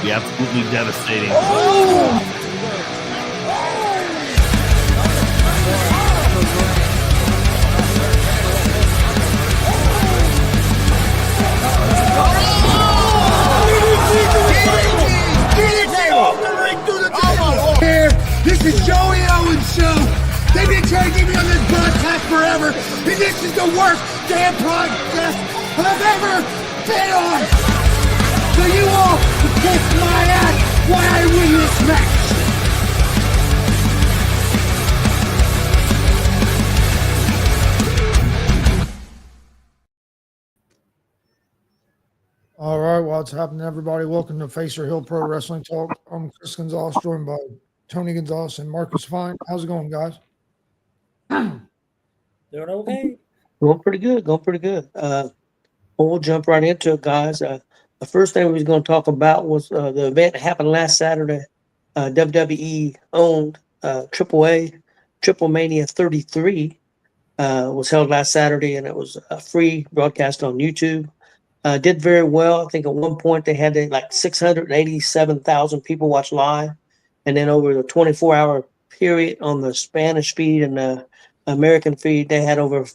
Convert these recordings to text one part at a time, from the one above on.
be absolutely devastating. This is Joey Owens' show. They've been trying to get me on this broadcast forever, and this is the worst damn podcast I've ever been on. So you all can kiss my ass while I win this match. All right, what's happening, everybody? Welcome to Facer Hill Pro Wrestling Talk. I'm Chris Gonzalez, joined by Tony Gonzalez and Marcus Fine. How's it going, guys? Doing okay. Going pretty good. We'll jump right into it, guys. The first thing we was going to talk about was the event that happened last Saturday. WWE owned AAA Triple Mania 33 was held last Saturday, and it was a free broadcast on YouTube. Did very well. I think at one point they had like 687,000 people watch live, and then over the 24-hour period on the Spanish feed and the American feed, they had over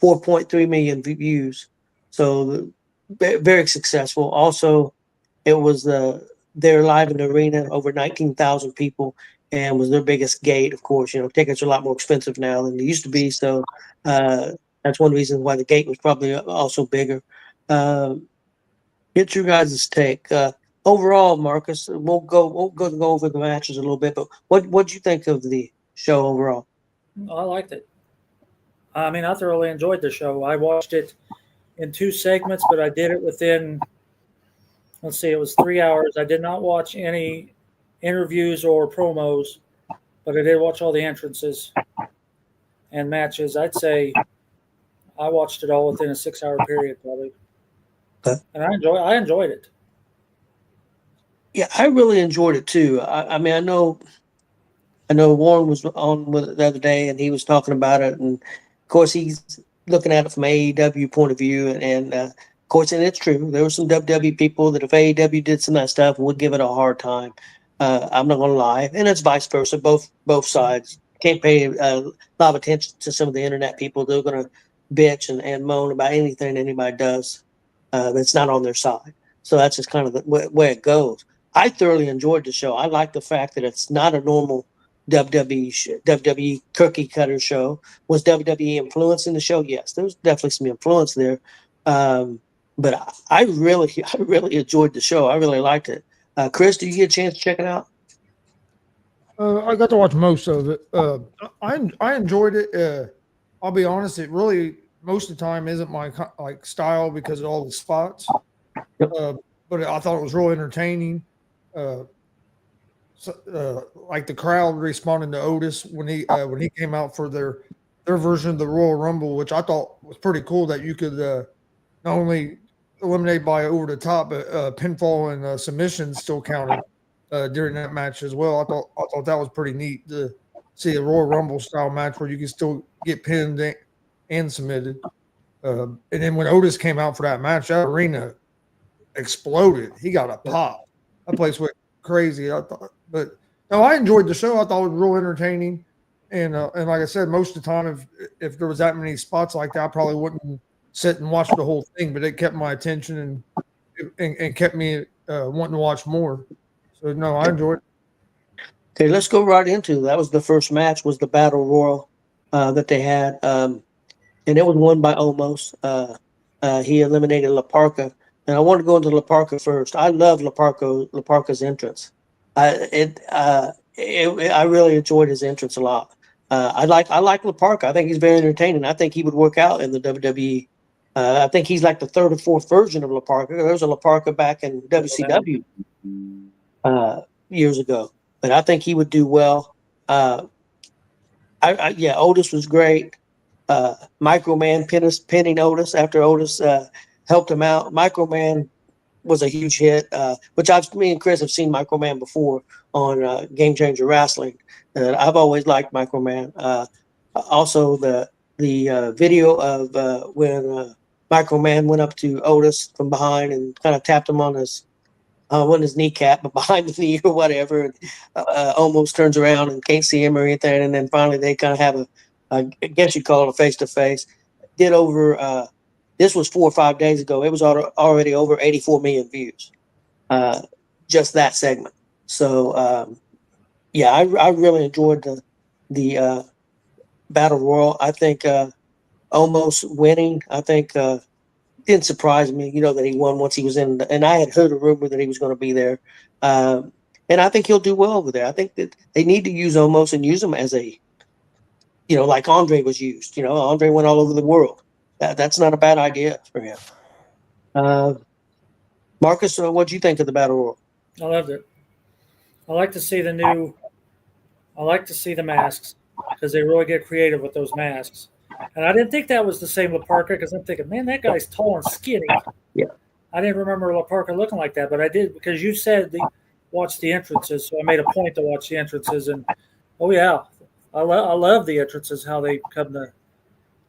4.3 million views. So very successful. Also, it was they're live in the arena, over 19,000 people, and was their biggest gate. Of course, tickets are a lot more expensive now than they used to be. So that's one reason why the gate was probably also bigger. Get your guys' take. Overall, Marcus, we'll go over the matches a little bit, but what'd you think of the show overall? I liked it. I mean, I thoroughly enjoyed the show. I watched it in 2 segments, but I did it within, it was 3 hours. I did not watch any interviews or promos, but I did watch all the entrances and matches. I'd say I watched it all within a 6-hour period, probably. Okay. And I enjoyed it. Yeah, I really enjoyed it too. I mean, I know Warren was on with it the other day, and he was talking about it, and of course he's looking at it from AEW point of view, and of course, and it's true. There were some WWE people that if AEW did some of that stuff would give it a hard time. I'm not gonna lie, and it's vice versa. Both sides can't pay a lot of attention to some of the internet people. They're gonna bitch and moan about anything anybody does that's not on their side. So that's just kind of the way it goes. I thoroughly enjoyed the show. I like the fact that it's not a normal WWE cookie cutter show. Was WWE influencing the show? Yes, there was definitely some influence there. But I really enjoyed the show. I really liked it. Chris, did you get a chance to check it out? I got to watch most of it. I enjoyed it. I'll be honest, it really most of the time isn't my style because of all the spots. Yep. But I thought it was really entertaining. Like the crowd responding to Otis when he came out for their version of the Royal Rumble, which I thought was pretty cool, that you could not only eliminate by over the top, but pinfall and submission still counted during that match as well. I thought that was pretty neat to see a Royal Rumble style match where you can still get pinned and submitted. And then when Otis came out for that match, that arena exploded. He got a pop. That place went crazy. I thought, but no, I enjoyed the show. I thought it was real entertaining, and like I said, most of the time, if there was that many spots like that, I probably wouldn't sit and watch the whole thing. But it kept my attention and kept me wanting to watch more. So no, I enjoyed it. Okay, let's go right into it. That was the first match. Was the Battle Royal that they had, and it was won by Omos. He eliminated La Parka. And I want to go into La Parka first. I love La Parka's entrance. I really enjoyed his entrance a lot. I like La Parka. I think he's very entertaining. I think he would work out in the WWE. I think he's like the 3rd or 4th version of La Parka. There was a La Parka back in WCW years ago, but I think he would do well. Otis was great. Microman pinning Otis after Otis helped him out. Microman was a huge hit, which me and Chris have seen Microman before on Game Changer Wrestling. I've always liked Microman. Also, the video of when Microman went up to Otis from behind and kind of tapped him on his on his kneecap, but behind the knee or whatever, and almost turns around and can't see him or anything. And then finally they kind of have I guess you'd call it a face-to-face. Did over, this was 4 or 5 days ago. It was already over 84 million views, just that segment. So, yeah, I really enjoyed the Battle Royal. I think almost winning, I think didn't surprise me, that he won once he was in. And I had heard a rumor that he was going to be there. And I think he'll do well over there. I think that they need to use Omos and use him as a, like Andre was used. Andre went all over the world. That's not a bad idea for him. Marcus, what do you think of the Battle Royal? I loved it. I like to see the masks because they really get creative with those masks. And I didn't think that was the same La Parka because I'm thinking, man, that guy's tall and skinny. Yeah. I didn't remember La Parka looking like that, but I did because you said watch the entrances. So I made a point to watch the entrances. And, oh, yeah, I love the entrances, how they come to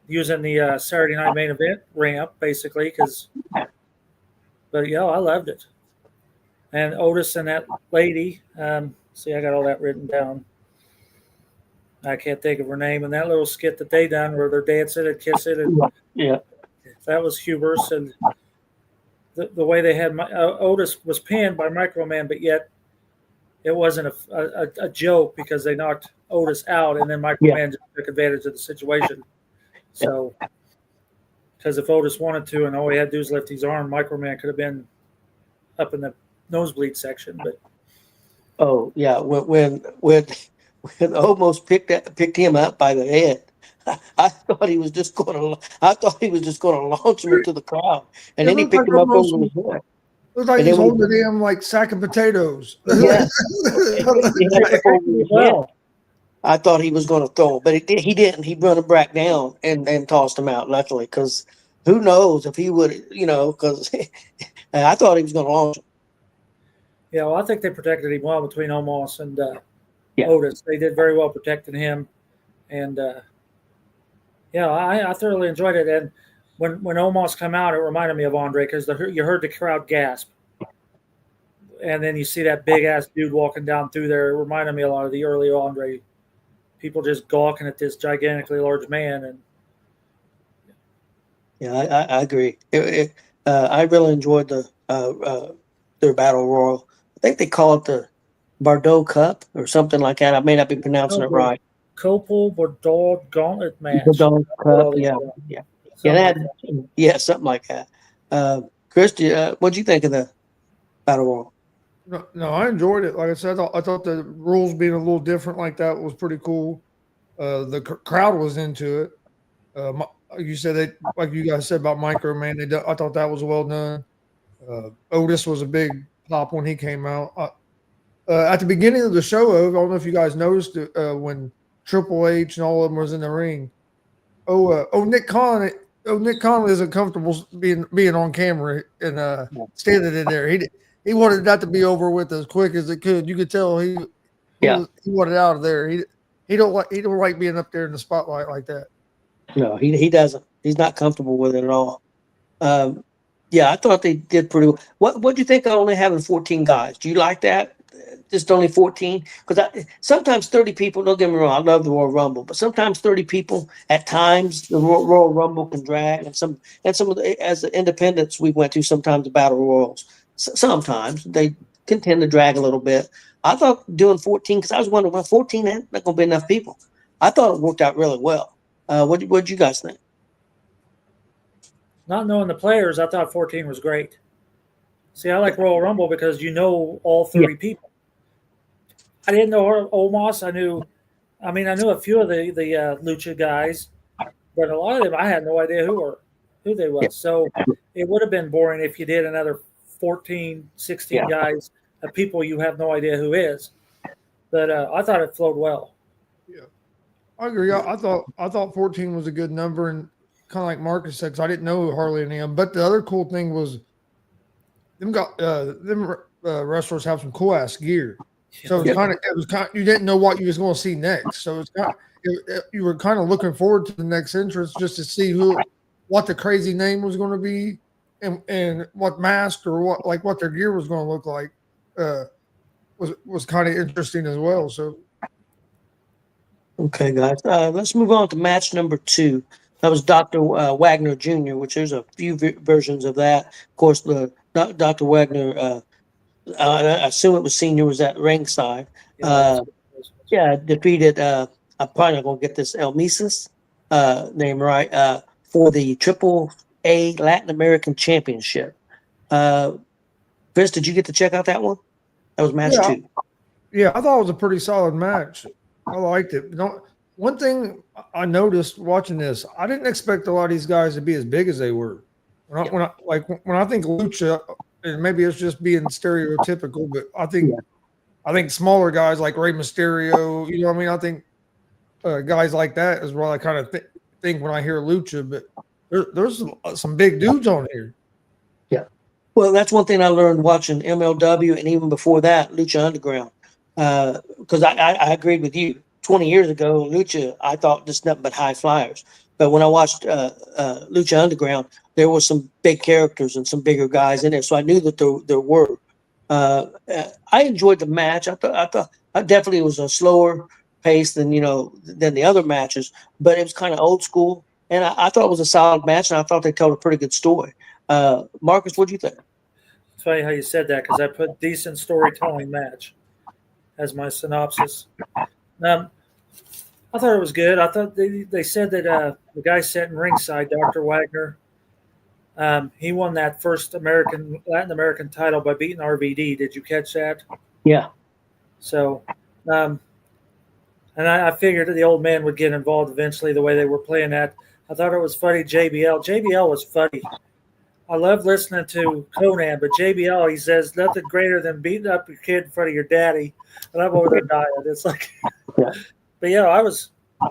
using the Saturday Night Main Event ramp, basically. But, yeah, I loved it. And Otis and that lady, see, I got all that written down. I can't think of her name. And that little skit that they done where they're dancing and kissing. And yeah, that was hubris. And the way they had Otis was pinned by Microman, but yet it wasn't a joke because they knocked Otis out and then Microman just took advantage of the situation. So, because if Otis wanted to and all he had to do is lift his arm, Microman could have been up in the nosebleed section. But oh yeah, when Omos picked him up by the head, I thought he was just going to launch him into the crowd, and then he picked him up over his head. Looks like he's holding him like sack of potatoes. Yeah. well, I thought he was going to throw him, but he didn't. He brought him back down and tossed him out, luckily, because who knows if he would, because I thought he was going to launch him. Yeah, well, I think they protected him well between Omos and Otis. They did very well protecting him. And, I thoroughly enjoyed it. And when Omos came out, it reminded me of Andre because you heard the crowd gasp. And then you see that big-ass dude walking down through there. It reminded me a lot of the early Andre. People just gawking at this gigantically large man. And yeah, I agree. I really enjoyed their Battle Royal. I think they call it the Bordeaux Cup or something like that. I may not be pronouncing it right. Copel Bordeaux Gauntlet match. Bordeaux Cup, something like that. Chris, what do you think of the Battle Royal? No, I enjoyed it. Like I said, I thought the rules being a little different like that was pretty cool. The crowd was into it. You said like you guys said about Microman, I thought that was well done. Otis was a big pop when he came out. At the beginning of the show, I don't know if you guys noticed when Triple H and all of them was in the ring. Nick Khan isn't comfortable being on camera and standing in there. He wanted that to be over with as quick as it could. You could tell he wanted out of there. He don't like being up there in the spotlight like that. No, he doesn't. He's not comfortable with it at all. I thought they did pretty well. What do you think of only having 14 guys? Do you like that? Just only 14? Because sometimes 30 people, don't get me wrong, I love the Royal Rumble, but sometimes 30 people at times the Royal Rumble can drag, and some of the, as the independents we went to, sometimes the Battle Royals, sometimes they can tend to drag a little bit. I thought doing 14, because I was wondering, well, 14 ain't not going to be enough people. I thought it worked out really well. What did you guys think? Not knowing the players, I thought 14 was great. See, I like Royal Rumble because you know all 30 people. I didn't know Omos. I knew a few of the Lucha guys, but a lot of them I had no idea who they was. Yeah. So it would have been boring if you did another 14, 16 guys of people you have no idea who is. But I thought it flowed well. Yeah, I agree. I thought 14 was a good number, and kind of like Marcus said, because I didn't know hardly any of them. But the other cool thing was them wrestlers have some cool ass gear. So it was kind of you didn't know what you was going to see next. So it's kind of, you were kind of looking forward to the next entrance just to see what the crazy name was going to be, and what mask or what their gear was going to look like was kind of interesting as well. So Okay, guys. Let's move on to match number 2. That was Dr. Wagner Jr., which there's a few versions of that. Of course, the Dr. Wagner, I assume it was senior, was at ringside. Defeated, I'm probably not going to get this, El Mises name right, for the Triple A Latin American Championship. Chris, did you get to check out that one? That was match 2. Yeah, I thought it was a pretty solid match. I liked it. One thing I noticed watching this, I didn't expect a lot of these guys to be as big as they were. When I think Lucha, and maybe it's just being stereotypical, but I think smaller guys like Rey Mysterio, you know what I mean? I think guys like that is what I kind of think when I hear Lucha, but there's some big dudes on here. Yeah. Well, that's one thing I learned watching MLW and even before that, Lucha Underground. Because I agreed with you. 20 years ago, Lucha, I thought just nothing but high flyers. But when I watched Lucha Underground, there were some big characters and some bigger guys in it. So I knew that there were. I enjoyed the match. I thought definitely it was a slower pace than the other matches, but it was kind of old school. And I thought it was a solid match, and I thought they told a pretty good story. Marcus, what do you think? It's funny how you said that because I put decent storytelling match as my synopsis. I thought it was good. I thought they said that the guy sitting ringside, Dr. Wagner, he won that first Latin American title by beating RVD. Did you catch that? Yeah. So, and I figured that the old man would get involved eventually the way they were playing that. I thought it was funny, JBL. JBL was funny. I love listening to Conan, but JBL, he says, nothing greater than beating up your kid in front of your daddy. And I'm over there dying. It's like, but yeah, I was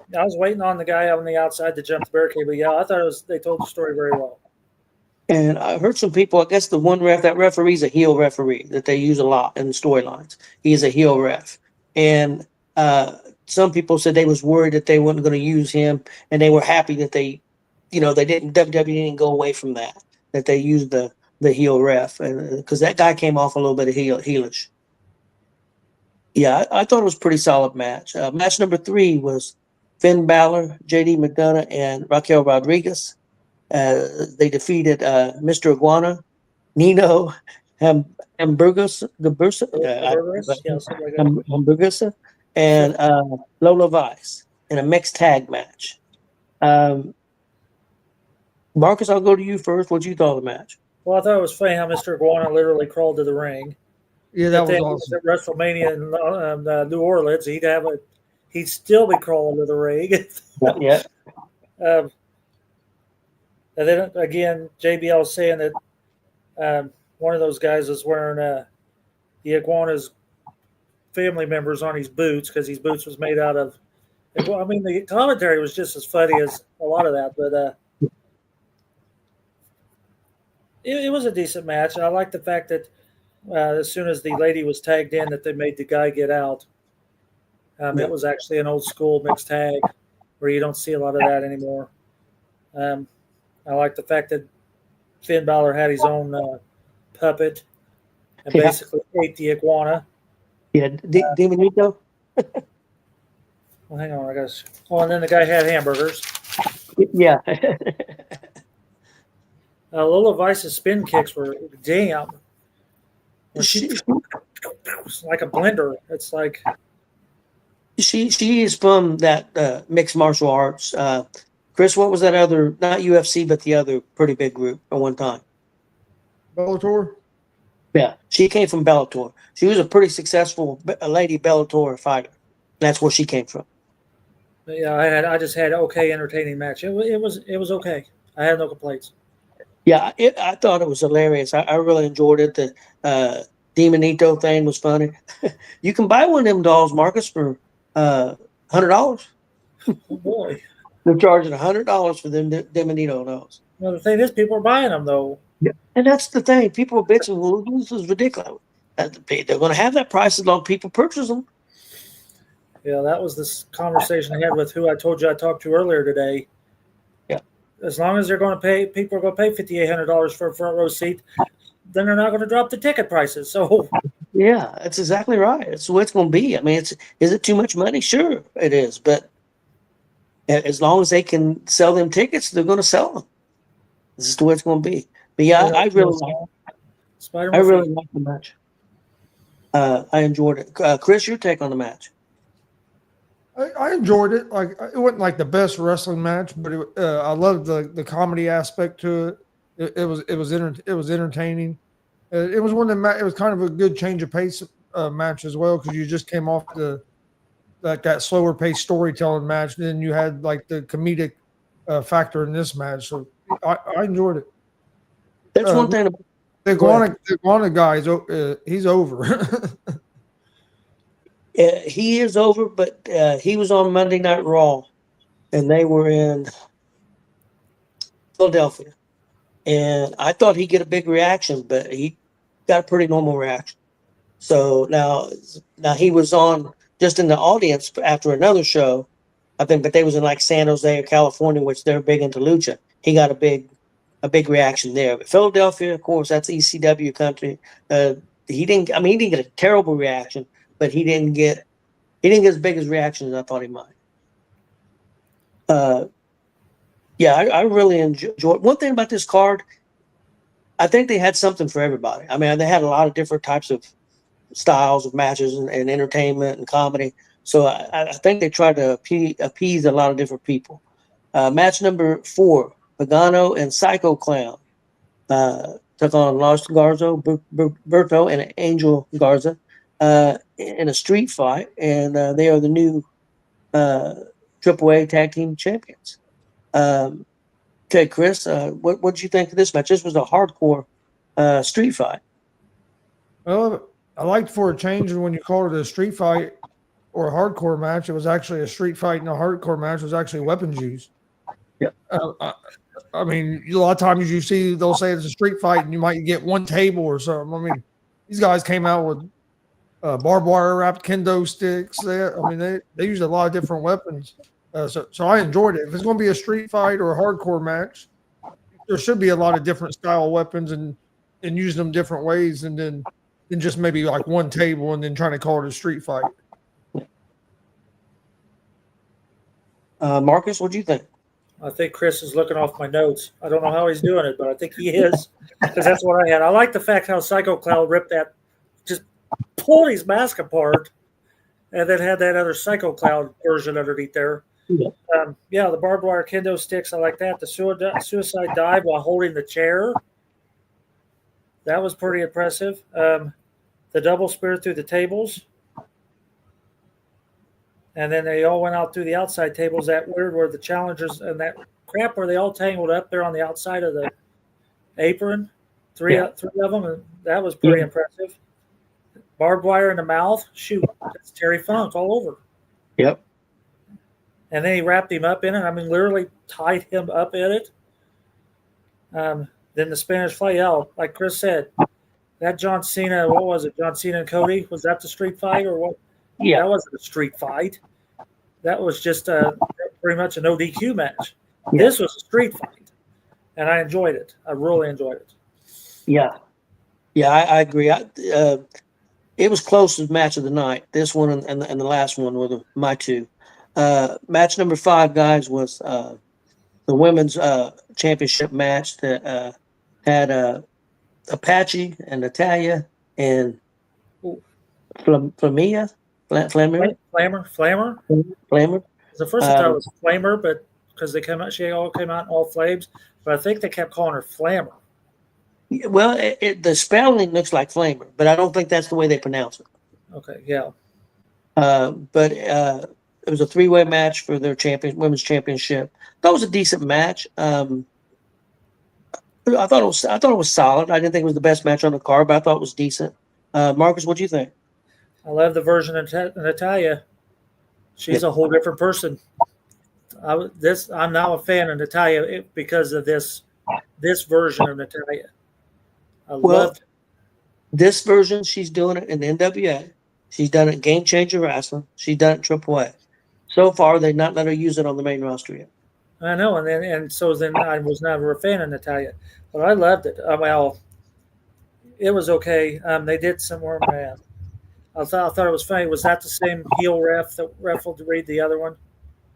waiting on the guy on the outside to jump the barricade. But yeah, I thought they told the story very well. And I heard some people, I guess the one that referee's a heel referee that they use a lot in the storylines. He's a heel ref. And some people said they was worried that they weren't going to use him, and they were happy that they didn't, WWE didn't go away from that they used the heel ref, and because that guy came off a little bit of heelish. Yeah, I thought it was a pretty solid match. Match number 3 was Finn Balor, JD McDonough, and Raquel Rodriguez. They defeated Mr. Iguana, Nino Hamburguesa, and Lola Vice in a mixed tag match. Marcus, I'll go to you first. What you thought of the match? Well, I thought it was funny how Mr. Iguana literally crawled to the ring. Yeah, that was awesome. At WrestleMania in New Orleans, he'd still be crawling to the ring. Yeah. And then again, JBL saying that one of those guys was wearing the Iguana's family members on his boots because his boots was made out of. I mean, the commentary was just as funny as a lot of that, but it was a decent match. And I like the fact that as soon as the lady was tagged in, that they made the guy get out. It was actually an old school mixed tag where you don't see a lot of that anymore. I like the fact that Finn Balor had his own puppet and basically ate the iguana. Yeah, Demonito. Well, hang on, and then the guy had hamburgers. Yeah. Lola Vice's spin kicks were damn. She's like a blender. It's like she is from that mixed martial arts. Chris, what was that other, not UFC, but the other pretty big group at one time? Bellator? Yeah, she came from Bellator. She was a pretty successful lady Bellator fighter. That's where she came from. Yeah, I just had okay entertaining match. It was okay. I had no complaints. Yeah, I thought it was hilarious. I really enjoyed it. The Demonito thing was funny. You can buy one of them dolls, Marcus, for $100. Oh boy. They're charging $100 for them Demonito dolls. Well, the thing is, people are buying them, though. Yeah. And that's the thing. People are bitching, well, this is ridiculous. They're going to have that price as long as people purchase them. Yeah, that was this conversation I had with who I told you I talked to earlier today. Yeah. as long as they're going to pay, people are going to pay $5,800 for a front row seat, then they're not going to drop the ticket prices. So Yeah, that's exactly right. It's the way it's going to be. I mean, is it too much money? Sure, it is. But as long as they can sell them tickets, they're going to sell them. This is the way it's going to be. But yeah, I really like the match. I enjoyed it. Chris, your take on the match? I enjoyed it. Like it wasn't like the best wrestling match, but I loved the comedy aspect to it. It was entertaining. It was one that it was kind of a good change of pace match as well, because you just came off that slower paced storytelling match, and then you had like the comedic factor in this match. So I enjoyed it. That's one thing. The Iguana guy he's over. He is over, but he was on Monday Night Raw, and they were in Philadelphia. And I thought he'd get a big reaction, but he got a pretty normal reaction. So now he was on just in the audience after another show, I think, but they was in like San Jose or California, which they're big into lucha. He got a big reaction there. But Philadelphia, of course, that's ECW country. He didn't get a terrible reaction, but he didn't get as big as reaction as I thought he might. Yeah, I really enjoyed. One thing about this card, I think they had something for everybody. I mean, they had a lot of different types of styles of matches and entertainment and comedy. So I think they tried to appease a lot of different people. Match number 4, Pagano and Psycho Clown took on Los Garza, Berto, and Angel Garza in a street fight, and they are the new AAA Tag Team Champions. Okay, Chris, what did you think of this match? This was a hardcore street fight. Well, I liked for a change when you called it a street fight or a hardcore match. It was actually a street fight, and a hardcore match was actually weapons used. Yeah. I mean, a lot of times they'll say it's a street fight, and you might get one table or something. I mean, these guys came out with barbed wire wrapped kendo sticks. They used a lot of different weapons. So I enjoyed it. If it's going to be a street fight or a hardcore match, there should be a lot of different style weapons and use them different ways, and then just maybe like one table and then trying to call it a street fight. Marcus, what do you think? I think Chris is looking off my notes. I don't know how he's doing it, but I think he is, because that's what I had. I like the fact how Psycho Clown just pulled his mask apart, and then had that other Psycho Clown version underneath there. Yeah. The barbed wire kendo sticks, I like that. The suicide dive while holding the chair, that was pretty impressive. The double spear through the tables. And then they all went out through the outside tables. That weird where the challengers and that crap where they all tangled up there on the outside of the apron. Three of them, and that was pretty impressive. Barbed wire in the mouth. Shoot, that's Terry Funk all over. Yep. And then he wrapped him up in it. I mean, literally tied him up in it. Then the Spanish fly. Yeah, like Chris said, that John Cena, what was it? John Cena and Cody? Was that the street fight or what? Yeah. That wasn't a street fight. That was just pretty much an ODQ match. Yeah. This was a street fight, and I enjoyed it. I really enjoyed it. Yeah. Yeah, I agree. It was closest match of the night. This one and the last one were my two. Match number 5, guys, was the women's championship match that had Apache and Natalia and Flammer. The first I thought it was Flamer, but because she all came out in all flames, but I think they kept calling her Flammer. Well, the spelling looks like Flamer, but I don't think that's the way they pronounce it. Okay, yeah. But it was a 3-way match for their women's championship. That was a decent match. I thought it was solid. I didn't think it was the best match on the card, but I thought it was decent. Marcus, what do you think? I love the version of Natalia. She's a whole different person. I'm now a fan of Natalia because of this version of Natalia. I loved this version. She's doing it in the NWA. She's done it in Game Changer Wrestling. She's done it in AAA. So far, they've not let her use it on the main roster yet. I know, and so then I was never a fan of Natalia, but I loved it. Well, it was okay. They did some more. I thought it was funny. Was that the same heel ref that to read the other one?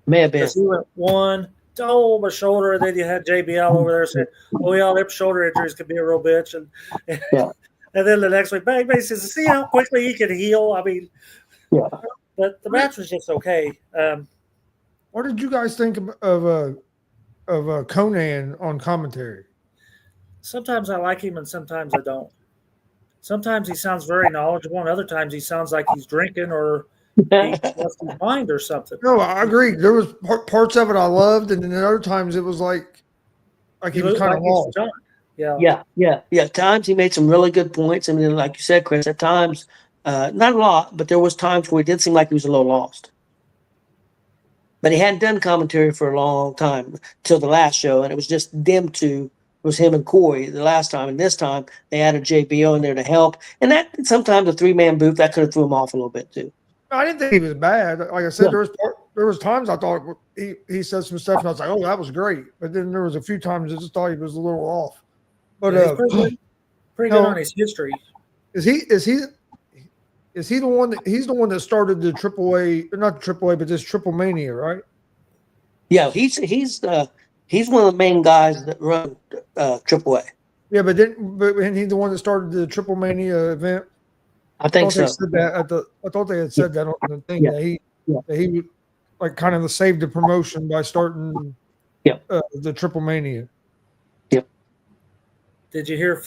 May have been. Because he went one, oh, my shoulder, and then you had JBL over there saying, "Oh yeah, their shoulder injuries could be a real bitch," and Yeah. and then the next week, bang, bang, says, "See how quickly he can heal." I mean, Yeah. but the match was just okay. What did you guys think of Conan on commentary? Sometimes I like him, and sometimes I don't. Sometimes he sounds very knowledgeable, and other times he sounds like he's drinking or he lost his mind or something. No, I agree. There was parts of it I loved, and then other times it was like he was kind of lost. Yeah. Times he made some really good points. I mean, like you said, Chris, at times, not a lot, but there was times where it did seem like he was a little lost. But he hadn't done commentary for a long time till the last show, and it was just them two. It was him and Corey the last time, and this time they added JBO in there to help. And that sometimes a 3-man booth that could have threw him off a little bit too. I didn't think he was bad. Like I said, there was times I thought he said some stuff, and I was like, "Oh, that was great." But then there was a few times I just thought he was a little off. But pretty good on his history. Is he the one that he's the one that started the AAA, not the AAA, but this Triple Mania, right? Yeah, he's one of the main guys that run AAA. Yeah, but isn't he the one that started the Triple Mania event? I think so. I thought they had said that on the thing that he would like kind of saved the promotion by starting the Triple Mania. Yep. Did you hear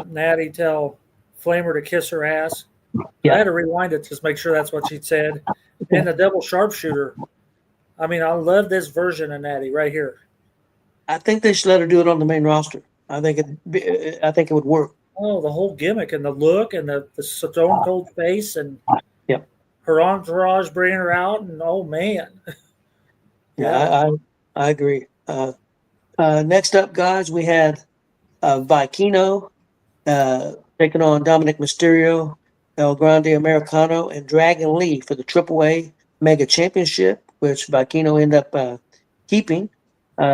Natty tell Flamer to kiss her ass? Yeah. I had to rewind it to make sure that's what she said. And the double sharpshooter. I mean, I love this version of Natty right here. I think they should let her do it on the main roster. I think it would work. Oh, the whole gimmick and the look and the stone cold face and her entourage bringing her out, and oh man. Yeah, I agree. Next up, guys, we had Vikino taking on Dominic Mysterio, El Grande Americano, and Dragon Lee for the AAA Mega Championship, which Vikino ended up keeping. We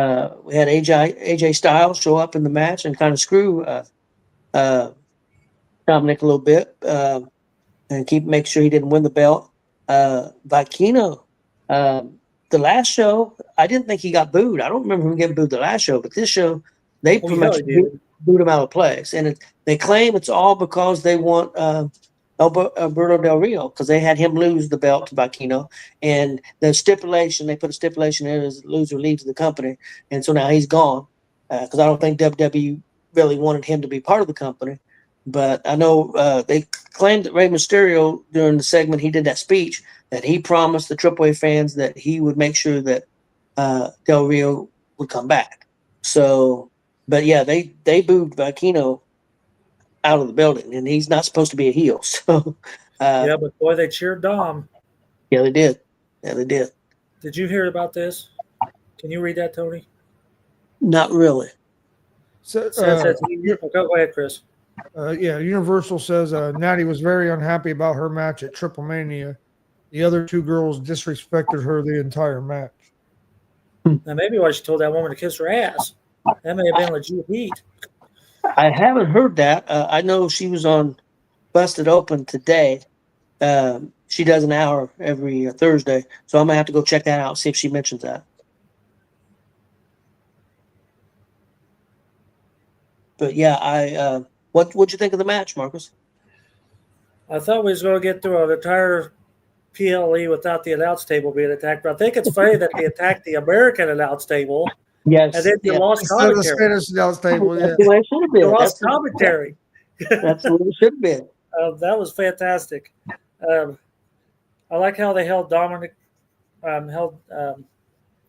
had AJ Styles show up in the match and kind of screw Dominic a little bit and make sure he didn't win the belt. Vikino, the last show, I didn't think he got booed. I don't remember him getting booed the last show, but this show, they pretty much booed him out of place. And they claim it's all because they want Alberto Del Rio, because they had him lose the belt to Vikino. And the stipulation, they put a stipulation in as the loser leaves the company. And so now he's gone because I don't think WWE really wanted him to be part of the company. But I know they claimed that Rey Mysterio, during the segment he did that speech, that he promised the AAA fans that he would make sure that Del Rio would come back. So, but yeah, they booed Vikino out of the building, and he's not supposed to be a heel. So, but boy, they cheered Dom. Yeah, they did. Did you hear about this? Can you read that, Tony? Not really. So, go ahead, Chris. Universal says Natty was very unhappy about her match at Triple Mania. The other two girls disrespected her the entire match. Now, maybe why she told that woman to kiss her ass. That may have been legit heat. I haven't heard that. I know she was on Busted Open today. She does an hour every Thursday, so I'm gonna have to go check that out, see if she mentions that. But yeah, what'd you think of the match, Marcus? I thought we was going to get through an entire PLE without the announce table being attacked, but I think it's funny that they attacked the American announce table. Yes, and then you lost commentary. The Spanish announce table, That's the way it should have been. You lost commentary. That's the way it should have been. That was fantastic. I like how they held Dominic,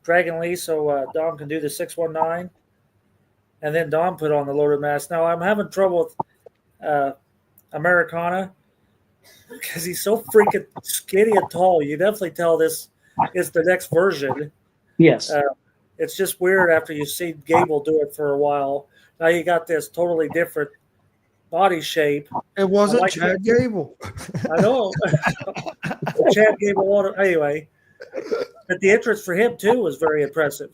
Dragon Lee, so Dom can do the 619. And then Dom put on the loaded mask. Now, I'm having trouble with Americana because he's so freaking skinny and tall. You definitely tell this is the next version. Yes. It's just weird after you see Gable do it for a while. Now you got this totally different body shape. It wasn't Chad Gable. I know. Chad Gable. Anyway, but the entrance for him, too, was very impressive.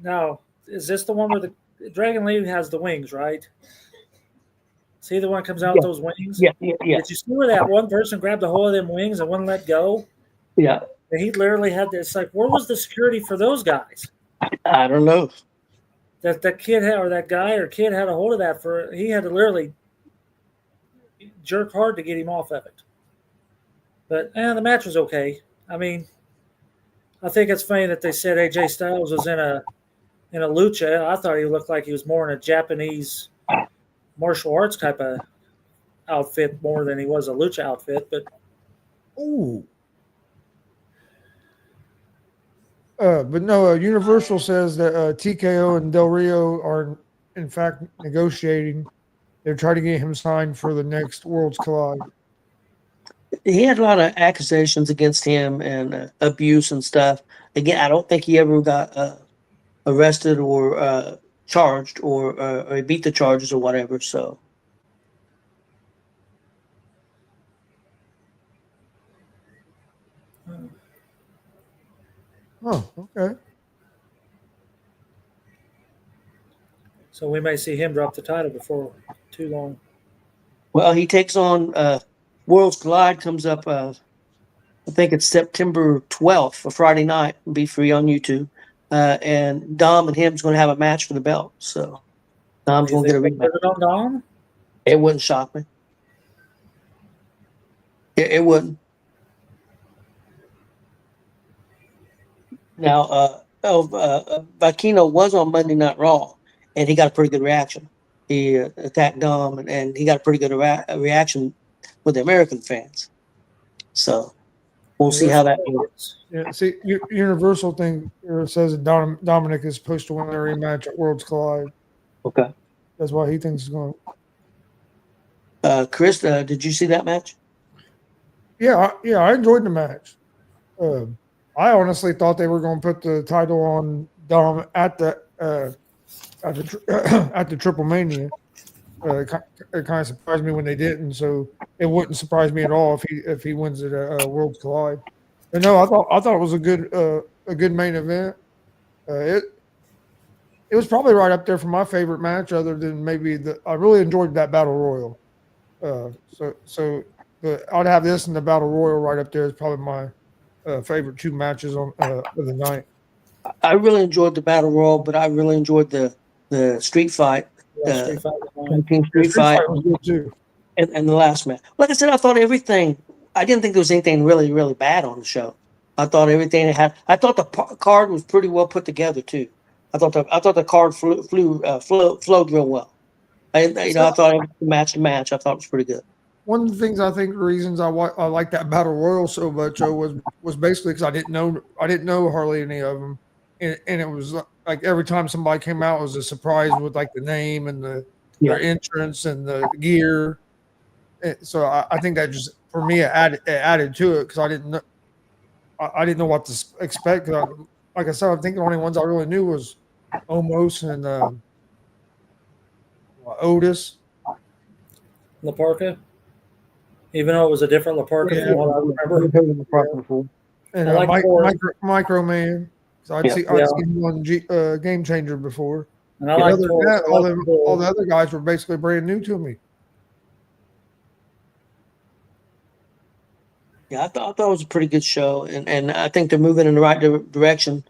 Now, is this the one where the Dragon Lee has the wings, right? See the one that comes out with those wings? Yeah. Did you see where that one person grabbed a hold of them wings and wouldn't let go? Yeah. And he literally had this, like, where was the security for those guys? I don't know. That kid had, or that guy or kid had a hold of that he had to literally jerk hard to get him off of it. But the match was okay. I mean, I think it's funny that they said AJ Styles was in a lucha. I thought he looked like he was more in a Japanese martial arts type of outfit more than he was a lucha outfit. But Ooh. But no, Universal says that TKO and Del Rio are in fact negotiating. They're trying to get him signed for the next Worlds Collide. He had a lot of accusations against him and abuse and stuff. Again, I don't think he ever got arrested or charged or he beat the charges or whatever. So. Oh, okay. so we may see him drop the title before too long. Well, he takes on Worlds Collide comes up. I think it's September 12th, a Friday night. It'll be free on YouTube. And Dom and him's going to have a match for the belt. So Dom's going to get a rematch. On Dom? It wouldn't shock me. It wouldn't. Now, Vakino was on Monday Night Raw, and he got a pretty good reaction. He attacked Dom, and he got a pretty good reaction with the American fans. So we'll see how that works. Yeah, see, Universal thing says that Dominic is supposed to win the rematch at Worlds Collide. Okay. That's why he thinks he's going. Chris, did you see that match? Yeah, I enjoyed the match. I honestly thought they were going to put the title on Dom at the Triple Mania. It kind of surprised me when they didn't, so it wouldn't surprise me at all if he wins it at Worlds Collide. But no, I thought it was a good main event. It was probably right up there for my favorite match, other than maybe I really enjoyed that Battle Royal. I'd have this and the Battle Royal right up there as probably my favorite two matches of the night. I really enjoyed the Battle Royal, but I really enjoyed the street fight. Street fight was good too. And the last match. Like I said, I thought everything. I didn't think there was anything really, really bad on the show. I thought everything it had. I thought the card was pretty well put together too. I thought the card flowed real well. I thought it match to match. I thought it was pretty good. One of the things I think reasons I like that Battle Royal so much was basically because I didn't know hardly any of them, and it was like every time somebody came out, it was a surprise with like the name and their entrance and the gear. And so I think that just for me it added to it because I didn't know what to expect. Like I said, I think the only ones I really knew was Omos and Otis. La Parka? Even though it was a different La Parka from what I remember. And I like Micro Man. So I'd seen him on Game Changer before. And I like all the other guys were basically brand new to me. Yeah, I thought it was a pretty good show, and I think they're moving in the right direction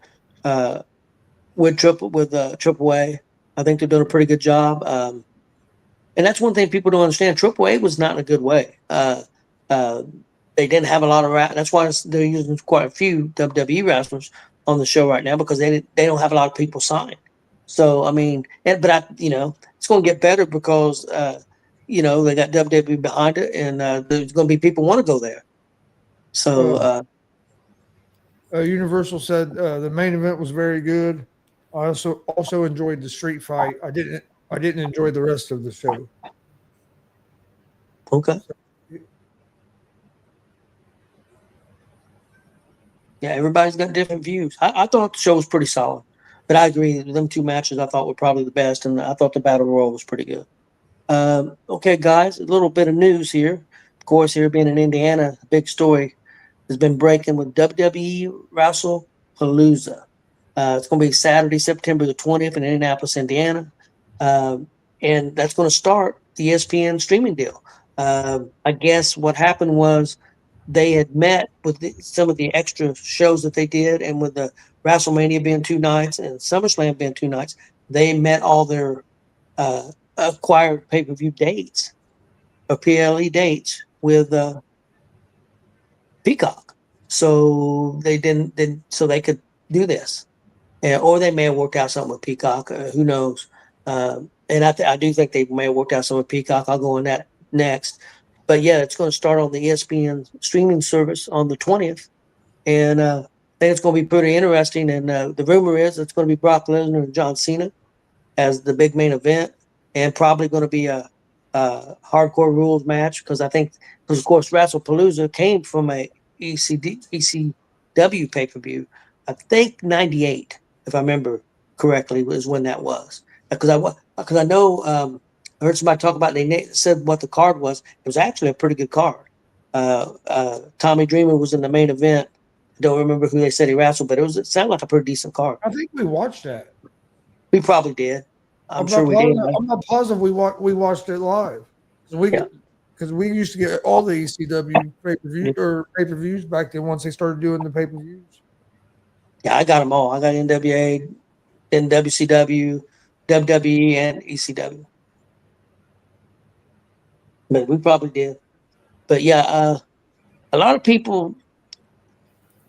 with Triple A. I think they're doing a pretty good job. And that's one thing people don't understand. Triple A was not in a good way. They didn't have a lot of that's why they're using quite a few WWE wrestlers on the show right now because they don't have a lot of people signed. So I mean, it's going to get better because they got WWE behind it, and there's going to be people want to go there. So Universal said the main event was very good. I also enjoyed the street fight. I didn't enjoy the rest of the show. Okay. Yeah, everybody's got different views. I thought the show was pretty solid, but I agree. Them two matches I thought were probably the best, and I thought the Battle Royal was pretty good. Okay, guys, a little bit of news here. Of course, here being in Indiana, a big story has been breaking with WWE WrestlePalooza. It's going to be Saturday, September the 20th in Indianapolis, Indiana. And that's going to start the ESPN streaming deal. I guess what happened was they had met with some of the extra shows that they did, and with the WrestleMania being 2 nights and SummerSlam being 2 nights, they met all their acquired pay-per-view dates or PLE dates with Peacock. So they didn't so they could do this. Or they may have worked out something with Peacock. Who knows? And I do think they may have worked out something with Peacock. I'll go on that next. But yeah, it's going to start on the ESPN streaming service on the 20th. And I think it's going to be pretty interesting. And the rumor is it's going to be Brock Lesnar and John Cena as the big main event, and probably going to be a hardcore rules match, because of course WrestlePalooza came from a ECW pay-per-view. I think 98, if I remember correctly, was when that was. Because I know I heard somebody talk about, they said what the card was. It was actually a pretty good card. Tommy Dreamer was in the main event. I don't remember who they said he wrestled, but it sounded like a pretty decent card. I think we watched that. We probably did. I'm sure we did. I'm not positive we watched it live. Because we used to get all the ECW pay-per-views back then once they started doing the pay-per-views. Yeah, I got them all. I got NWA, then WCW, WWE, and ECW. But we probably did. But yeah, a lot of people,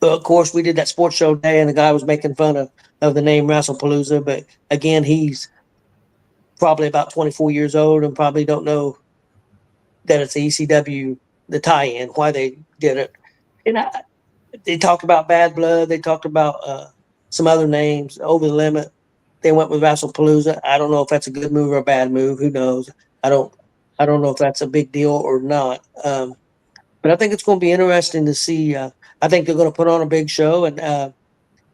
of course, we did that sports show day, and the guy was making fun of the name WrestlePalooza. But again, he's probably about 24 years old and probably don't know that it's the ECW, the tie-in, why they did it. And they talked about Bad Blood. They talked about some other names, Over the Limit. They went with WrestlePalooza. I don't know if that's a good move or a bad move. Who knows? I don't know if that's a big deal or not. But I think it's going to be interesting to see. I think they're going to put on a big show, and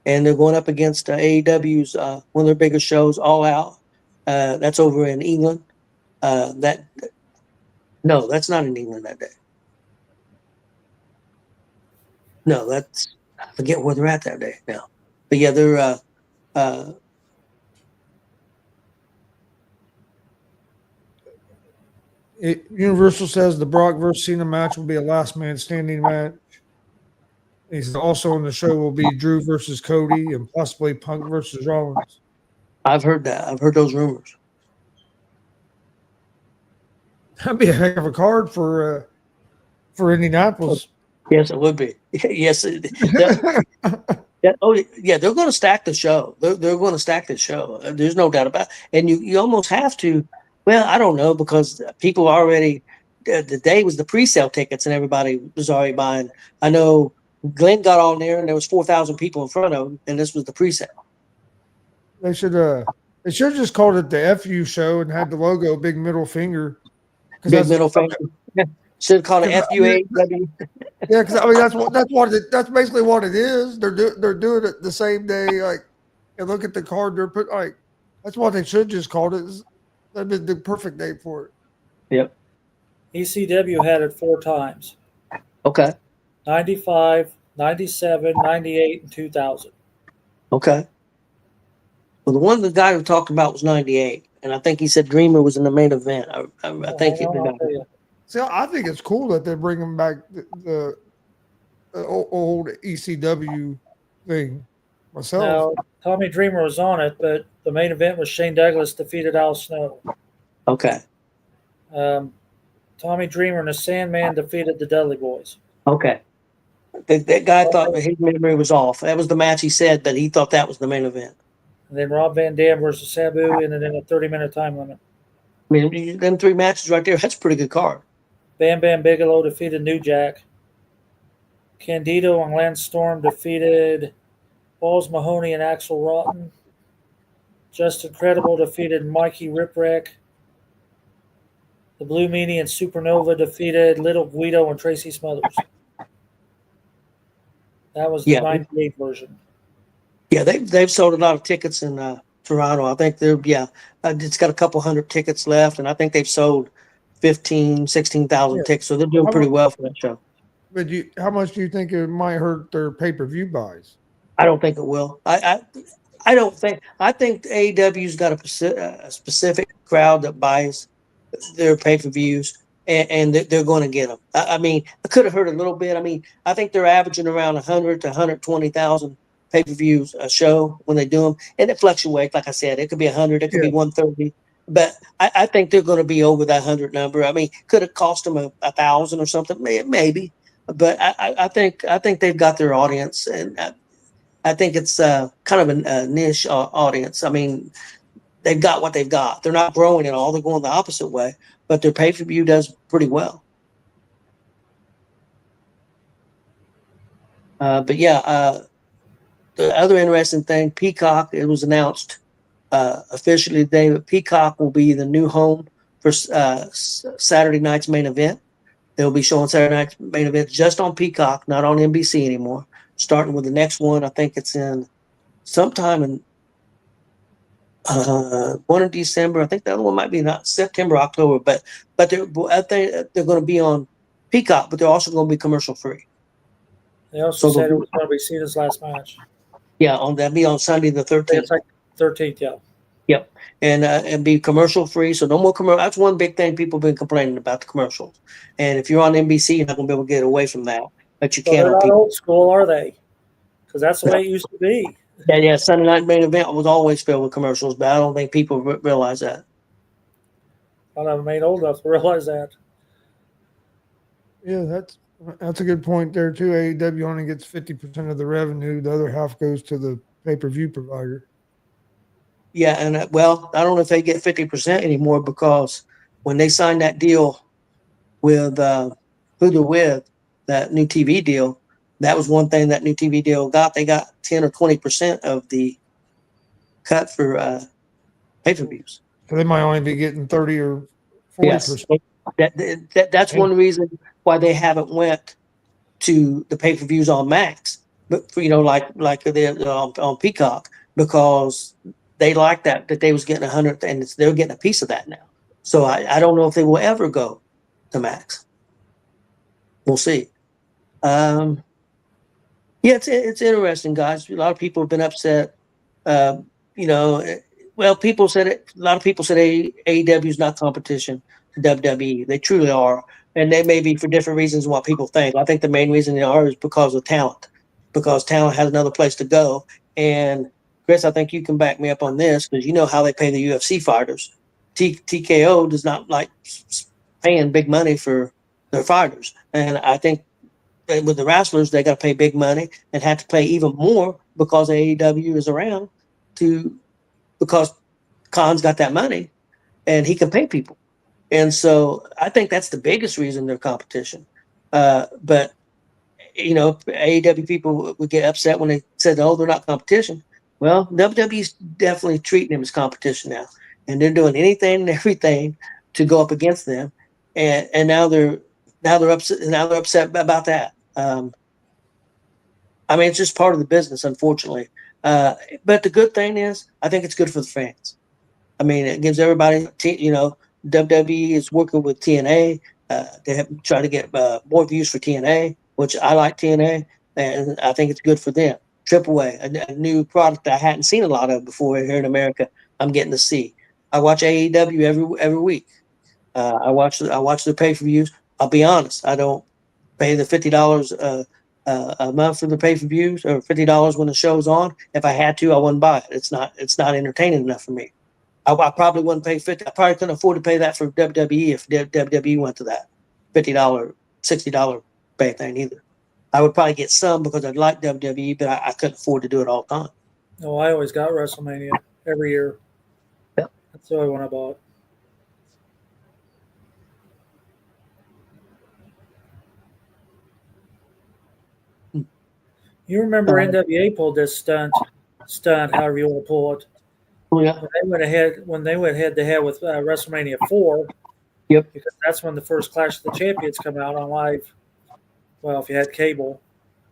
they're going up against AEW's one of their biggest shows, All Out. That's over in England. No, that's not in England that day. No, I forget where they're at that day now. But yeah, they're Universal says the Brock versus Cena match will be a last man standing match. He's also on the show will be Drew versus Cody and possibly Punk versus Rollins. I've heard that. I've heard those rumors. That'd be a heck of a card for Indianapolis. Yes, it would be. Yes. Oh, yeah, they're going to stack the show. They're going to stack the show. There's no doubt about it. And you almost have to. Well, I don't know, because people already. The day was the pre-sale tickets, and everybody was already buying. I know Glenn got on there, and there was 4,000 people in front of him, and this was the pre-sale. They should have just called it the FU show and had the logo big middle finger. Big middle finger. Yeah. Should have called it FUA. Yeah, because I mean that's basically what it is. They're doing it the same day. Like, and look at the card they're put. Like, that's what they should just called it. That'd be the perfect name for it. Yep. ECW had it 4 times. Okay. 95, 97, 98, and 2000. Okay. Well, the guy who talked about was 98, and I think he said Dreamer was in the main event. I think it. See, I think it's cool that they're bringing back the old ECW thing. Myself. Now, Tommy Dreamer was on it, but the main event was Shane Douglas defeated Al Snow. Okay. Tommy Dreamer and the Sandman defeated the Dudley Boys. Okay. That guy thought that his memory was off. That was the match he said, but he thought that was the main event. And then Rob Van Dam versus Sabu, and then a 30-minute time limit. I mean, them 3 matches right there, that's a pretty good card. Bam Bam Bigelow defeated New Jack. Candido and Lance Storm defeated Balls Mahoney and Axel Rotten. Justin Credible defeated Mikey Ripwreck. The Blue Meanie and Supernova defeated Little Guido and Tracy Smothers. That was the 98 version. Yeah, they've sold a lot of tickets in Toronto. I think it's got a couple hundred tickets left, and I think they've sold 16,000 tickets, so they're doing pretty well for that show. But how much do you think it might hurt their pay-per-view buys? I don't think it will. I I don't think. I think AEW's got a specific crowd that buys their pay-per-views, and they're going to get them. I mean, I could have heard a little bit. I mean, I think they're averaging around 100 to 120,000 pay-per-views a show when they do them, and it fluctuates. Like I said, it could be 100, it could be 130, but I think they're going to be over that 100 number. I mean, could have cost them a 1,000 or something, maybe, but I think they've got their audience, and I think it's kind of a niche audience. I mean, they've got what they've got. They're not growing at all. They're going the opposite way, but their pay-per-view does pretty well. But yeah, the other interesting thing, Peacock, it was announced officially today that Peacock will be the new home for Saturday night's main event. They'll be showing Saturday night's main event just on Peacock, not on NBC anymore. Starting with the next one, I think it's in sometime in one in December. I think the other one might be not September, October, but I think they're going to be on Peacock, but they're also going to be commercial free. They also said it was going to be Cena's last match. Yeah, that'll be on Sunday the 13th. It's like 13th, yeah. Yep, and be commercial free. So no more commercial. That's one big thing people have been complaining about, the commercials. And if you're on NBC, you're not going to be able to get away from that. But you can't. They're not old school, are they? Because that's the way it used to be. Yeah. Sunday night main event was always filled with commercials, but I don't think people realize that. I haven't made old enough to realize that. Yeah, that's a good point there too. AEW only gets 50% of the revenue; the other half goes to the pay-per-view provider. Yeah, and well, I don't know if they get 50% anymore, because when they signed that deal with who they're with, that new TV deal, that was one thing that new TV deal got. They got 10 or 20% of the cut for pay-per-views. So they might only be getting 30 or 40%. Yes. That's one reason why they haven't went to the pay-per-views on Max, but like they're on Peacock, because they like that they was getting 100, and they're getting a piece of that now. So I don't know if they will ever go to Max. We'll see. Yeah, it's interesting, guys. A lot of people have been upset. People said it. A lot of people said AEW is not competition to WWE. They truly are, and they may be for different reasons what people think. I think the main reason they are is because of talent, because talent has another place to go. And Chris, I think you can back me up on this, because you know how they pay the UFC fighters. TKO does not like paying big money for their fighters, and I think with the wrestlers, they got to pay big money and have to pay even more because AEW is around because Khan's got that money and he can pay people. And so I think that's the biggest reason they're competition. But AEW people would get upset when they said, oh, they're not competition. Well, WWE's definitely treating them as competition now, and they're doing anything and everything to go up against them. And now they're upset about that. It's just part of the business, unfortunately. But the good thing is, I think it's good for the fans. It gives everybody, WWE is working with TNA. They have tried to get more views for TNA, which I like TNA, and I think it's good for them. AAA, a new product that I hadn't seen a lot of before here in America, I'm getting to see. I watch AEW every week. I watch their pay-per-views. I'll be honest, I don't pay the $50 a month for the pay-per-views, or $50 when the show's on. If I had to, I wouldn't buy it. It's not entertaining enough for me. I probably wouldn't pay $50. I probably couldn't afford to pay that for WWE if WWE went to that $50, $60 pay thing either. I would probably get some because I'd like WWE, but I couldn't afford to do it all the time. No, I always got WrestleMania every year. Yep. That's the only one I bought. You remember NWA pulled this stunt, however you want to pull it. Oh, yeah. When they went head to head with WrestleMania 4. Yep. Because that's when the first Clash of the Champions come out on live. Well, if you had cable,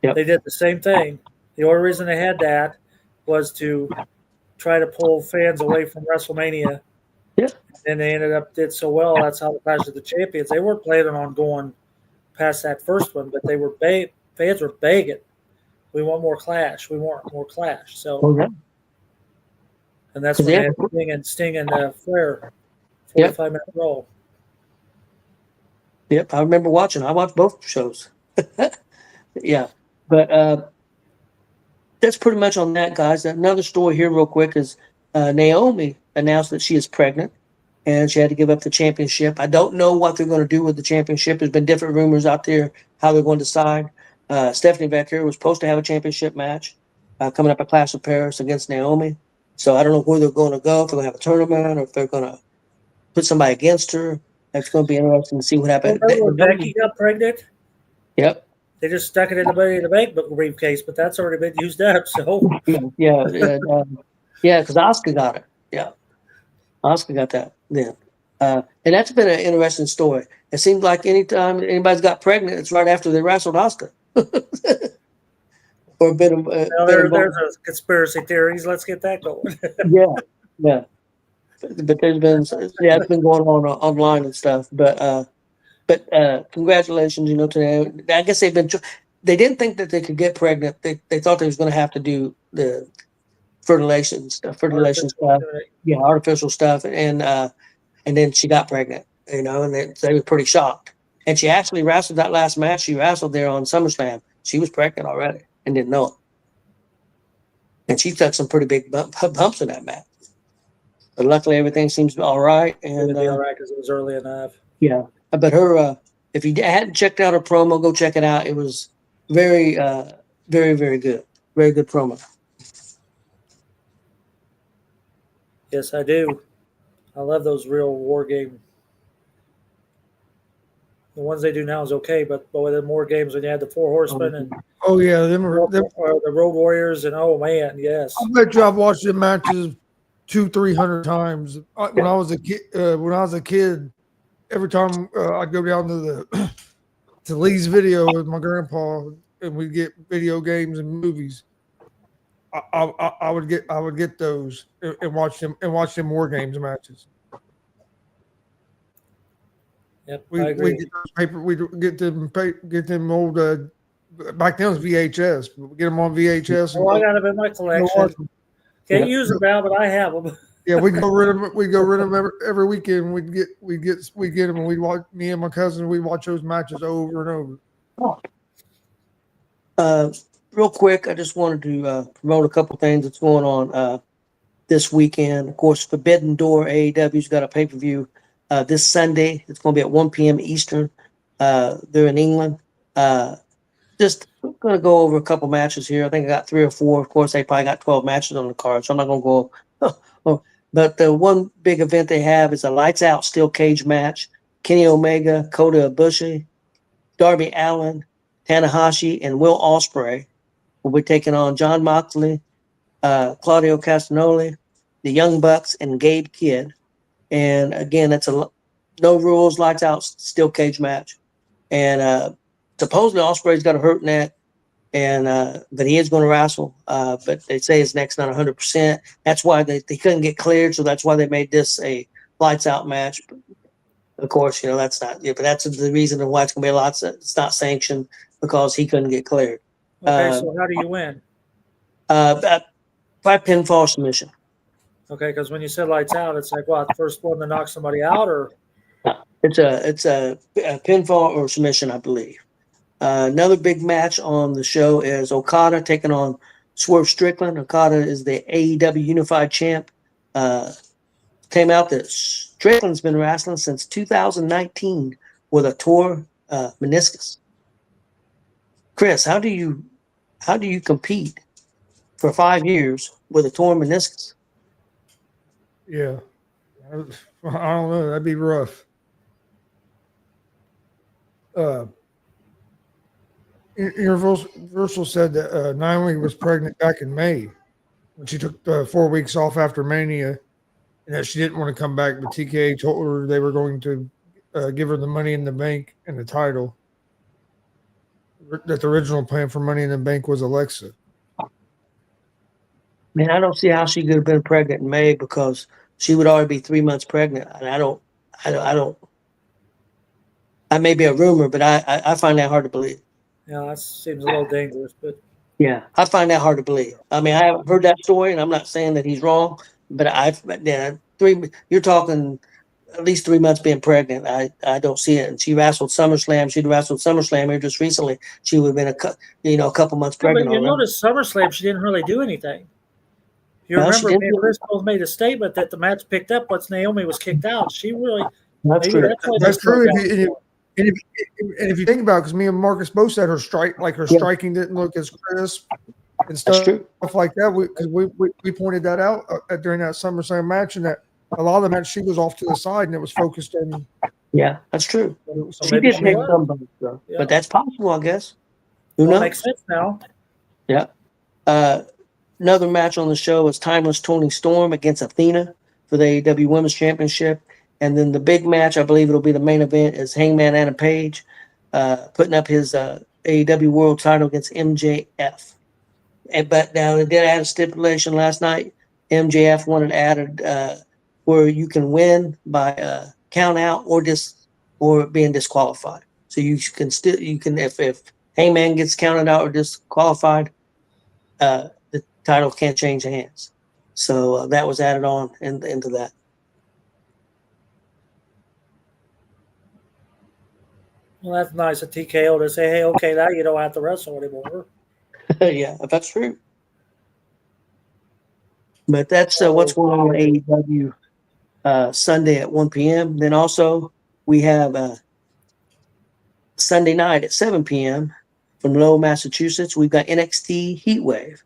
yep. They did the same thing. The only reason they had that was to try to pull fans away from WrestleMania. Yep. And they did so well. That's how the Clash of the Champions. They weren't planning on going past that first one, but they were fans were begging. We want more Clash. We want more Clash. So, And that's 'Cause when they they- had Sting and Flair, Yep. 45-minute Raw. Yep, I remember watching. I watched both shows. Yeah, but that's pretty much on that, guys. Another story here, real quick, is Naomi announced that she is pregnant and she had to give up the championship. I don't know what they're going to do with the championship. There's been different rumors out there how they're going to decide. Stephanie Becker was supposed to have a championship match coming up at Clash of Paris against Naomi. So I don't know where they're going to go, if they're going to have a tournament or if they're going to put somebody against her. That's going to be interesting to see what happens. Remember when Becky got pregnant? Yep. They just stuck it in the Money in the Bank briefcase, but that's already been used up. So Yeah, because Oscar got it. Yeah, Oscar got that then. And that's been an interesting story. It seems like anytime anybody's got pregnant, it's right after they wrestled Oscar. Or a bit of there's a conspiracy theories. Let's get that going. yeah. But there's been it's been going on online and stuff. But congratulations, to them. I guess they didn't think that they could get pregnant. They thought they was going to have to do the fertilization stuff, artificial stuff, and then she got pregnant, and they were pretty shocked. And she actually wrestled that last match. She wrestled there on SummerSlam. She was pregnant already and didn't know it. And she took some pretty big bumps in that match. But luckily, everything seems to be all right. And It'll be all right because it was early enough. Yeah, but her, if you hadn't checked out her promo, go check it out. It was very, very, very good. Very good promo. Yes, I do. I love those real war game. The ones they do now is okay, but boy, the more games when you had the Four Horsemen and Oh yeah, or the Road Warriors, and oh man, yes. I bet you I've watched the matches 200-300 times. When I was a kid, every time I'd go down to the to Lee's Video with my grandpa, and we'd get video games and movies. I would get those and watch them war games matches. Yep, I We agree. get those paper. We get them old. Back then it was VHS. We get them on VHS. Oh, I got them in my collection. Can't use them now, but I have them. Yeah, we go rent them. We go rent them every weekend. We get them, and we watch. Me and my cousin, we watch those matches over and over. Real quick, I just wanted to promote a couple things that's going on this weekend. Of course, Forbidden Door AEW's got a pay-per-view this Sunday. It's going to be at 1 p.m. Eastern. They're in England. Just going to go over a couple matches here. I think I got 3 or 4. Of course, they probably got 12 matches on the card, so I'm not going to go. But the one big event they have is a lights out steel cage match. Kenny Omega, Kota Ibushi, Darby Allin, Tanahashi, and Will Ospreay will be taking on Jon Moxley, Claudio Castagnoli, the Young Bucks, and Gabe Kidd. And again, that's a no rules, lights out steel cage match. And supposedly Ospreay's got a hurt neck, and but he is going to wrestle. But they say his neck's not 100%. That's why they couldn't get cleared, so that's why they made this a lights out match. But of course, that's not. Yeah, but that's the reason why it's going to be a lot. It's not sanctioned because he couldn't get cleared. Okay, so how do you win? By pinfall submission. Okay, because when you said lights out, it's like what, the first one to knock somebody out, or It's a pinfall or submission, I believe. Another big match on the show is Okada taking on Swerve Strickland. Okada is the AEW Unified Champ. Came out that Strickland's been wrestling since 2019 with a torn meniscus. Chris, how do you compete for 5 years with a torn meniscus? Yeah, I don't know. That'd be rough. Universal said that Naomi was pregnant back in May when she took 4 weeks off after Mania, and that she didn't want to come back. But TKA told her they were going to give her the Money in the Bank and the title. That the original plan for Money in the Bank was Alexa. Man, I don't see how she could have been pregnant in May because she would already be 3 months pregnant. And I don't. That may be a rumor, but I find that hard to believe. yeah, that seems a little dangerous. But Yeah, I find that hard to believe. I mean, I haven't heard that story, and I'm not saying that he's wrong, but you're talking at least 3 months being pregnant. I don't see it. And she wrestled SummerSlam. She'd wrestled SummerSlam here just recently. She would have been a couple months Yeah, but pregnant you already. notice SummerSlam, she didn't really do anything. You Well, she remember did me and Chris both made a statement that the match picked up once Naomi was kicked out. She really That's maybe true. that's why That's they true. broke out. And if you think about it, because me and Marcus both said her striking didn't look as crisp and That's stuff true. like that. Because we pointed that out during that SummerSlam match, and that a lot of the match she was off to the side and it was focused on. Yeah, that's true. So She maybe did she take was. some bumps, though. Yeah. But that's possible, I guess. Who Well, knows? makes sense now. Yeah. Another match on the show is Timeless Tony Storm against Athena for the AEW Women's Championship. And then the big match, I believe it'll be the main event, is Hangman Adam Page putting up his AEW World title against MJF. But now they did add a stipulation last night. MJF wanted added where you can win by count out or being disqualified. So you can if Hangman gets counted out or disqualified, the title can't change hands. So that was added on into that. Well, that's nice of TKO to say, hey, okay, now you don't have to wrestle anymore. Yeah, that's true. But that's what's going on in AEW Sunday at 1 p.m. Then also we have Sunday night at 7 p.m. from Lowell, Massachusetts. We've got NXT Heatwave.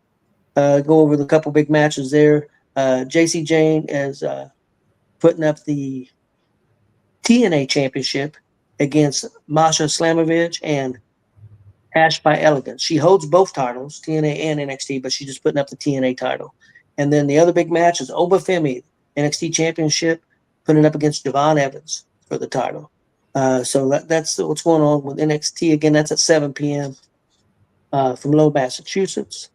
Go over the couple big matches there. JC Jane is putting up the TNA Championship against Masha Slamovich and Ash by Elegance. She holds both titles, TNA and NXT, but she's just putting up the TNA title. And then the other big match is Oba Femi, NXT Championship, putting it up against Devon Evans for the title. So that's what's going on with NXT. Again, that's at 7 p.m. From Lowell, Massachusetts.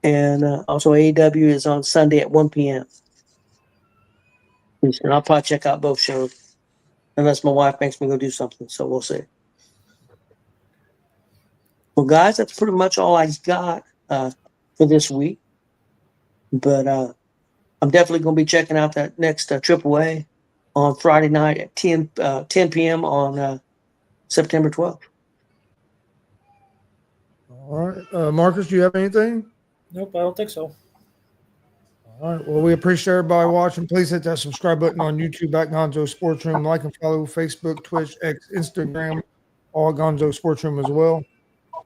And also AEW is on Sunday at 1 p.m. And I'll probably check out both shows unless my wife makes me go do something. So we'll see. Well, guys, that's pretty much all I got for this week. But I'm definitely going to be checking out that next AAA on Friday night at 10 p.m. on September 12th. All right, Marcus, do you have anything? Nope, I don't think so. All right. Well, we appreciate everybody watching. Please hit that subscribe button on YouTube at Gonzo Sports Room. Like and follow Facebook, Twitch, X, Instagram, all Gonzo Sports Room as well.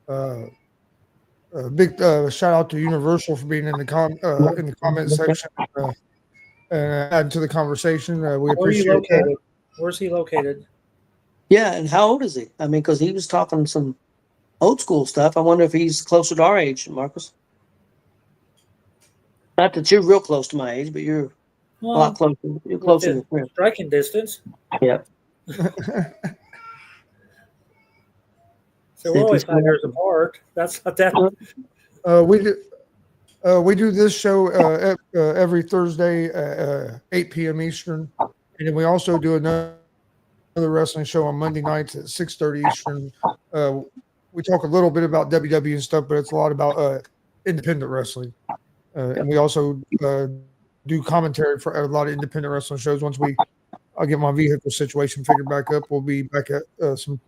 A big shout out to Universal for being in the comment section and adding to the conversation. We Where are you appreciate located? that. Where's he located? Yeah, and how old is he? I mean, because he was talking some old school stuff. I wonder if he's closer to our age, Marcus. Not that you're real close to my age, but you're a lot closer. You're closer to Chris. Striking distance. Yep. So we're always 5 years apart. That's not that. We do this show every Thursday at 8 p.m. Eastern, and then we also do another wrestling show on Monday nights at 6:30 Eastern. We talk a little bit about WWE and stuff, but it's a lot about independent wrestling. And we also do commentary for a lot of independent wrestling shows. Once I'll get my vehicle situation figured back up, we'll be back at some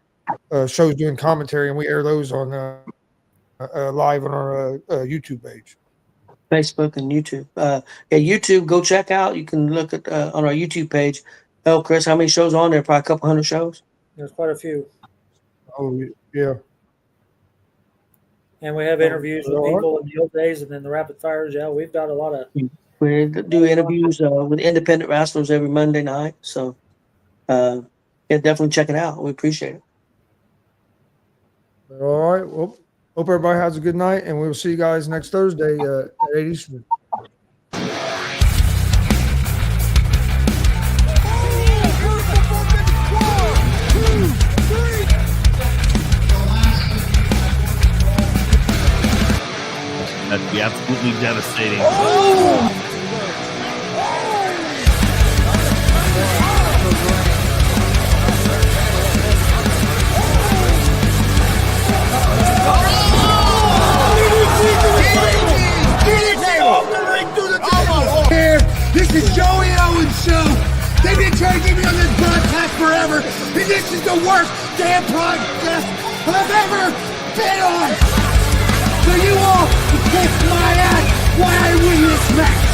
shows doing commentary, and we air those on live on our YouTube page. Facebook and YouTube. YouTube, go check out. You can look at on our YouTube page. Oh, Chris, how many shows on there? Probably a couple hundred shows. There's quite a few. Oh, yeah. And we have interviews with people in the old days and then the rapid fires. Yeah, we've got a lot of. We do interviews with independent wrestlers every Monday night. So, yeah, definitely check it out. We appreciate it. All right. Well, hope everybody has a good night, and we will see you guys next Thursday at 8 Eastern. That'd be absolutely devastating. Here And this is the worst damn podcast I've ever been on. So you all can kiss my ass while I win this match.